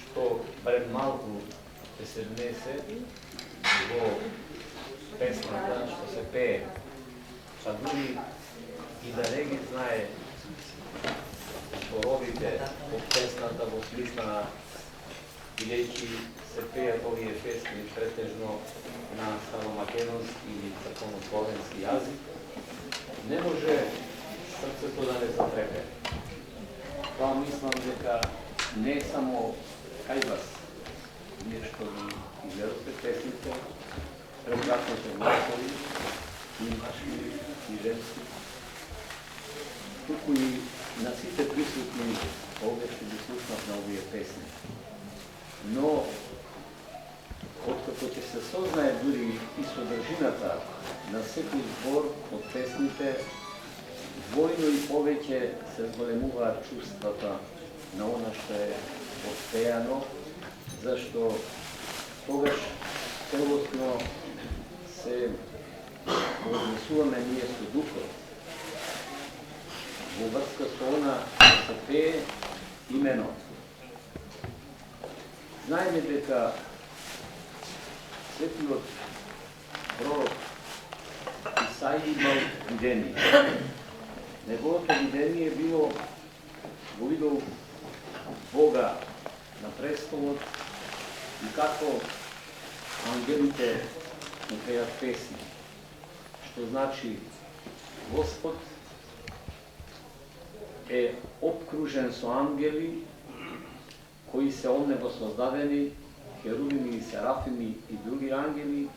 што барем малку ќе се внесе во песната што се пее. Па дури и да не ги знае зборовите од песната во смисла бидејќи се пеат овие песни претежно на старомакедонски или црковнословенски јазик, не може срцето да не затрепе. Тоа мислам дека не е само кај вас нешто ви изверате песните, прекрасните гласови, и мажки, и женски, туку и на сите присутни овде ќе ги слушнат на овие песни. Но, откако ќе се сознае дури и содржината на секој збор од песните, двојно и повеќе се зголемуваат чувствата на она што е отпеано, зашто тогаш целосно се однесуваме ние со духот. Во врска со она се пее имено. Знаеме дека светиот пророк Исаија имал видение. Неговото видение било го видел Бога на престолот и како ангелите му пеат песни. Што значи Господ е обкружен со ангели кои се од него создадени, херувими и серафими и други ангели,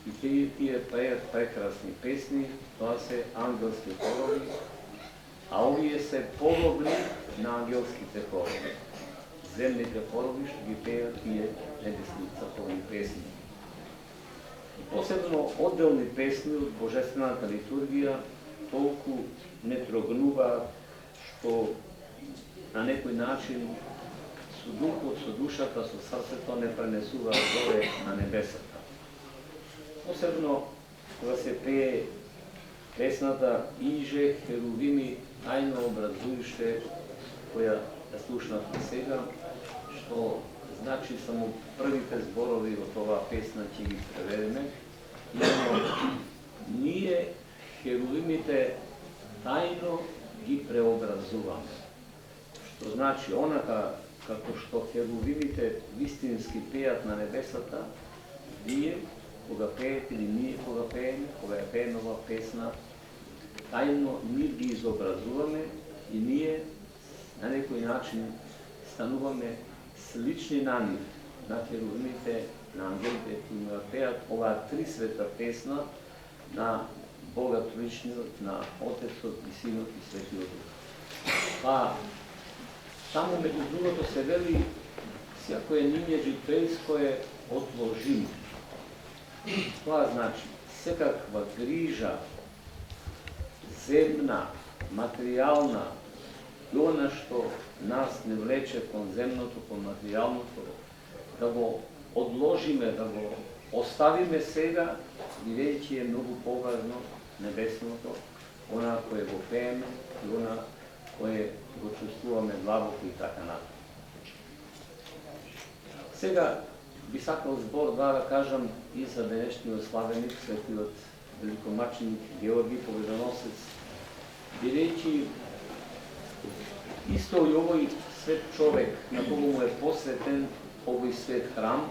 и тие пеат прекрасни песни, тоа се ангелски хорови, а овие се подобни на ангелските хорови. Земните хорови што ги пеат тие небесни црковни песни. И посебно одделни песни од божествената литургија толку не трогнуваат што на некој начин со духот, со душата, со срцето не пренесуваат горе на небесата. Посебно кога се пее песната Иже херувими тајно образуище, која ја слушнавме сега, што значи само првите зборови од оваа песна ќе ги преведеме. Ние херувимите тајно ги преобразуваме. Што значи онака како што херувимите вистински пеат на небесата, вие кога пеете или ние кога пееме, кога ја пееме оваа песна, тајно ние ги изобразуваме и ние на некој начин стануваме слични на нив, на херувимите, на ангелите кои ја пеат оваа три света песна на Бога Троичниот, на Отецот и Синот и Светиот Дух. Па таму меѓу другото се вели секое ниње житејско е отложимо. Тоа значи секаква грижа земна, материјална и она што нас не влече кон земното, кон материјалното, да го одложиме, да го оставиме сега, бидејќи е многу поважно небесното, она кое го пееме и она кое го чувствуваме длабоко и така натаму. Сега би сакал збор да кажам и за денешниот славеник, светиот великомаченик Георги Победоносец, бидејќи исто и овој свет човек, на кого му е посветен овој свет храм,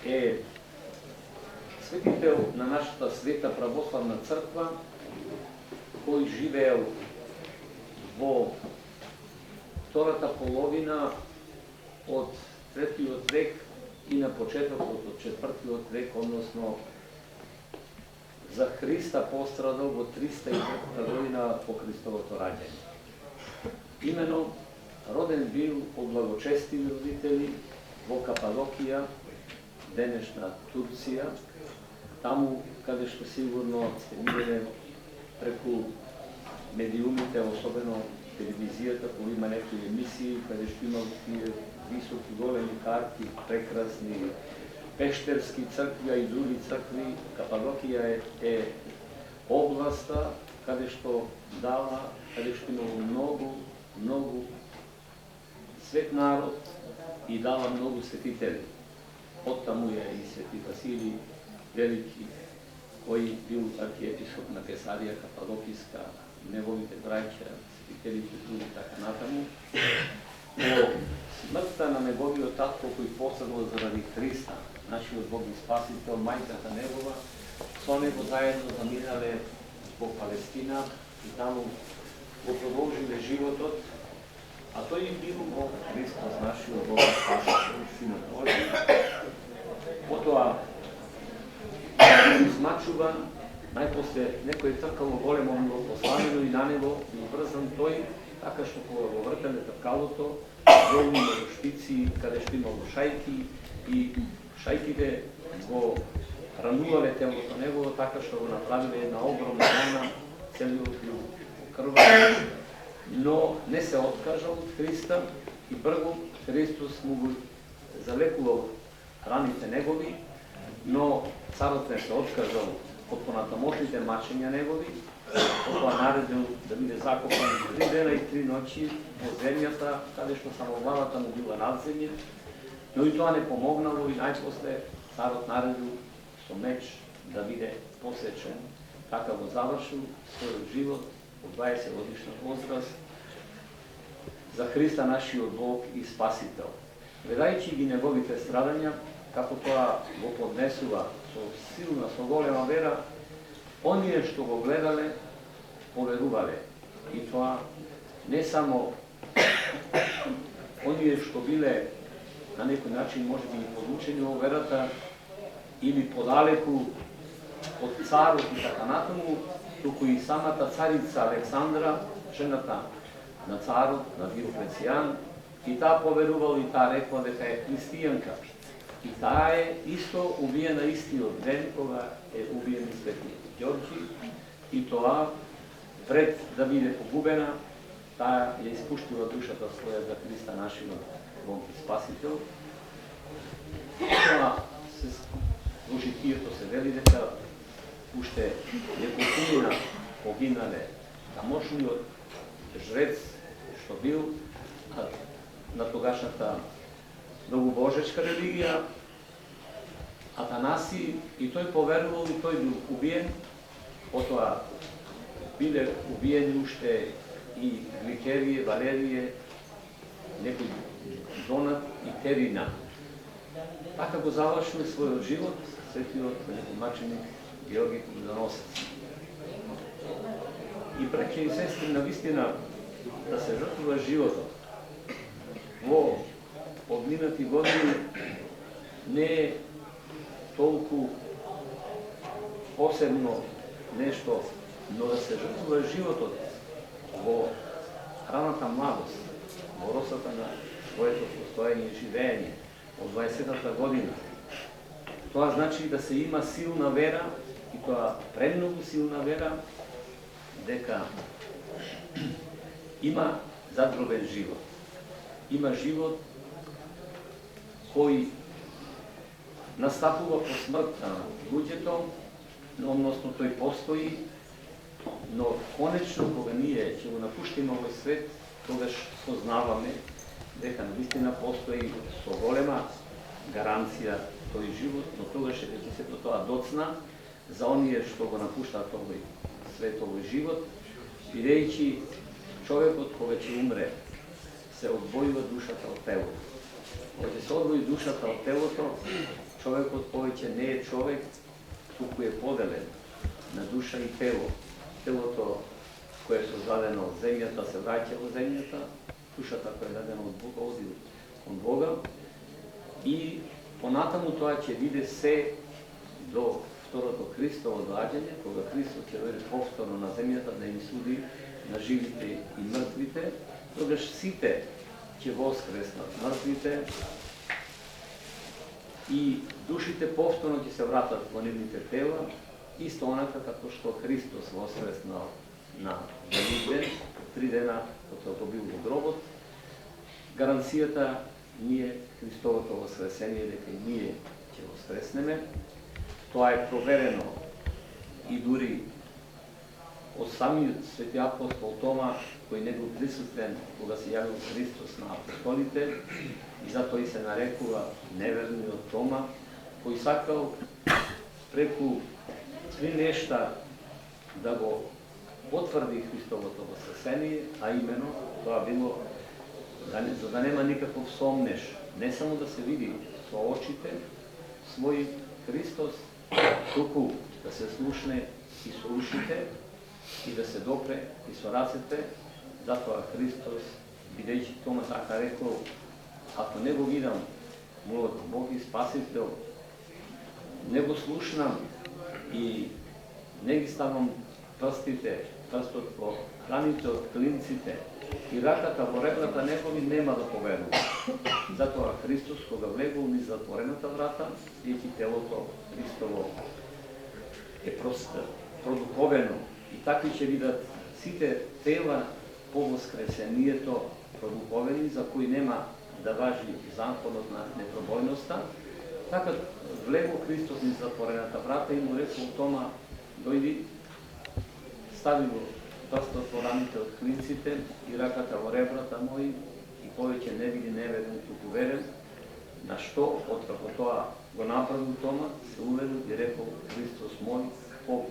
е светител на нашата света православна црква, кој живеел во втората половина од третиот век и на почетокот од четвртиот век, односно за Христа пострадал во 303 година по Христовото раѓање. Имено роден бил од благочестиви родители во Кападокија, денешна Турција, таму каде што сигурно сте виделе преку медиумите, особено телевизијата, кога има некои емисии, каде што има тие високи големи карти, прекрасни пештерски цркви, а и други цркви. Кападокија е областа каде што дава, каде што има многу свет народ, и дава многу светители. Оттаму е и свети Василий Велики, кој бил архиепископ на Кесарија Кападокиска, неговите браќа, светителите други така натаму. Но смртта на неговиот татко кој постргал заради Христа, нашиот Бог и Спасител, мајката негова, со него заедно заминале во Палестина и таму го продолжиле животот, а тој бил во Христос, нашиот Бог и Спасител, Синот Божи. Потоа измачува, најпосле некој тркало големо посланено и на него бил врзан тој, така што кога го вртеле тркалото, големи шпици, каде што имало шајки и шајките го ранувале телото негово, така што го направиле една огромна рана, целиот бил крвав, но не се откажал од Христа и бргом Христос му го залекувал раните негови, но царот не се откажал од понатамошните мачења негови, потоа наредил да биде закопан 3 дена и 3 ноќи во земјата, каде што само главата му била над земја, но и тоа не помогнало и најпосле царот наредил со меч да биде посечен. Така го завршил својот живот во 20 годишна возраст за Христа нашиот Бог и Спасител. Гледајќи ги неговите страдања, како тоа го поднесува со силна, со голема вера, оние што го гледале, поверувале. И тоа не само оние што биле на некој начин може би подучени во верата или подалеку од царот и така натаму, туку и самата царица Александра, жената на царот, на Диоклецијан, и таа поверувала и таа рекла дека е христијанка. И таа е исто убиена истиот ден кога е убиен свети Ѓорѓи, и тоа пред да биде погубена, таа ја испуштила душата своја за Христа нашиот Бог и Спасител. Тоа се во житието се вели дека уште неколкумина погинале тамошниот жрец што бил на тогашната многобожечка религија Атанаси, и тој поверувал и тој бил убиен. Потоа биле убиени уште и Гликерие, Валерие, некој Донат и Терина. Така го завршил својот живот светиот маченик Георги Победоносец. И браќа и сестри, навистина да се жртвува животот во одминати години не е толку посебно нешто, но да се жртвува животот во раната младост, во росата на своето постоење и живење, од 20-та година. Тоа значи да се има силна вера, и тоа премногу силна вера, дека има задробен живот. Има живот кој настапува по смртта на луѓето, односно тој постои, но конечно кога ние ќе го напуштиме овој свет, тогаш сознаваме дека навистина постои со голема гаранција тој живот, но тогаш е дека сето тоа доцна за оние што го напуштаат овој свет, овој живот, бидејќи човекот кога ќе умре се одвојува душата од телото. Кога ќе се одвои душата од телото, човекот повеќе не е човек, туку е поделен на душа и тело. Телото кое е создадено од земјата се враќа во земјата, душата која е дадена од Бога оди кон Бога, и понатаму тоа ќе биде се до второто Христово доаѓање, кога Христос ќе дојде повторно на земјата да им суди на живите и мртвите, тогаш сите ќе воскреснат, мртвите и душите повторно ќе се вратат во нивните тела, исто онака како што Христос воскреснал на Великден, 3 дена потоа бил во гробот. Гаранцијата ние Христовото воскресение дека и ние ќе воскреснеме. Тоа е проверено и дури od samih sveti apostol Toma, koji ne bio prisutven koga se javio Hristos na apostolite, i zato i se narekува neverni od Toma, koji sakao preku svi nešta da go potvrdi Hristovo to vaskrsenije, a imeno to bilo da nema nikakvog somneš, ne samo da se vidi со очите своји Христос, туку да се слушне и со ушите и да се допре и со рацете, затоа Христос, бидејќи Тома така рекол, ако не го видам мојот Бог и Спасител, не го слушнам и не ги ставам прстот во раните од клинците и раката во ребрата негови, нема да поверува. Затоа Христос, кога влегол низ затворената врата, бидејќи телото Христово е продуховено, и такви ќе видат сите тела по воскресението продуховени, за кои нема да важи законот на непробойноста, така влегол Христос низ затворената врата и му рекол Тома, дојди, стави го прстот во раните од клинците и раката во ребрата мои, и повеќе не биде неверен, туку верен, на што, откако тоа го направил Тома, се уверил и рекол Христос мој, Бог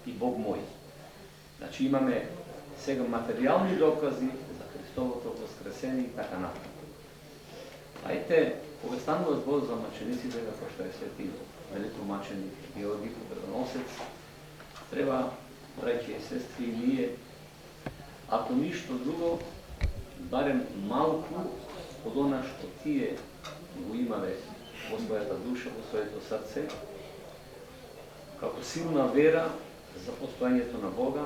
и Бог мој. Значи имаме сега материјални докази за Христовото воскресение и така натаму. Ајте, кога станува збор за мачениците, како што е свети великомаченик Георги Победоносец, треба, браќи и сестри, ние, ако ништо друго, барем малку од она што тие го имале во својата душа, во своето срце, како силна вера за постојањето на Бога,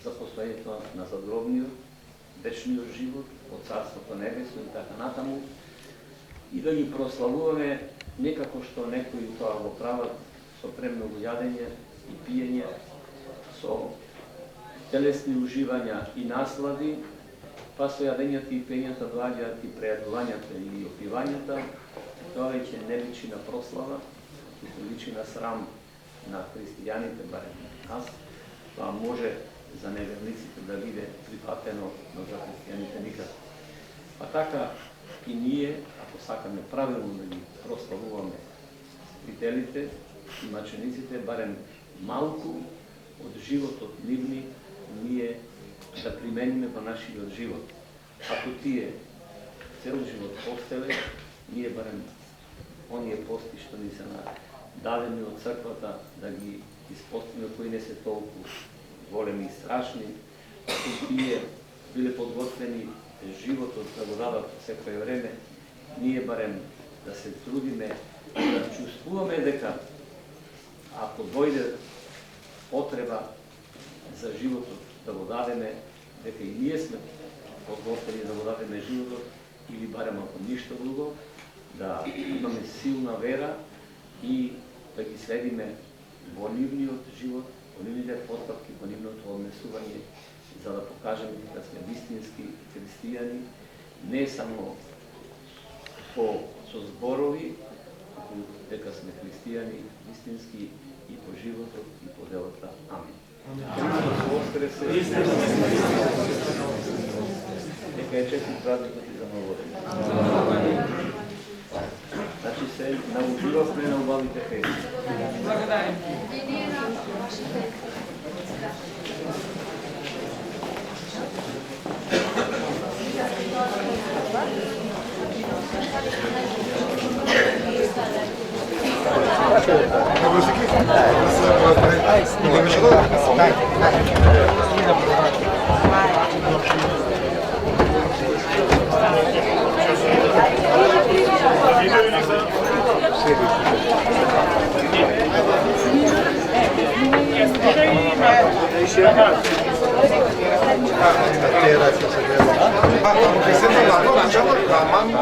за постојањето на загробниот, вечниот живот, од Царството Небесно и така натаму, и да ги прославуваме некако што некои тоа го прават со премногу јадење и пиење, со телесни уживања и наслади, па со јадењата и пењата доаѓаат и прејадувањата и опивањата. Тоа веќе не личи на прослава, туку личи на срам на христијаните, барем нас. Тоа може за неверниците да биде прифатено, но за христијаните никако. Па така и ние, ако сакаме правилно да ги прославуваме свителите и мачениците, барем малку од животот нивни, ние да примениме во нашиот живот. Ако тие цел живот постеле, ние барем оние пости што ни се дадени од црквата да ги испостиме, кои не се толку големи и страшни, ако тие биле подготвени животот да го дадат секој време, ние барем да се трудиме, да чувствуваме дека ако дојде потреба за животот да го дадеме, дека и ние сме подготвени да го дадеме животот, или барем ако ништо друго, да имаме силна вера и да ги следиме во нивниот живот, во нивните постапки, во нивното однесување, за да покажеме дека сме вистински христијани, не само со зборови, дека сме христијани вистински и по животот и по делата. Амин. Христос воскресе. Нека е честит празникот и за новогоден. Значи се научувавме на убавите песни. Благодарим. Presenta la ropa, chavos, la mano.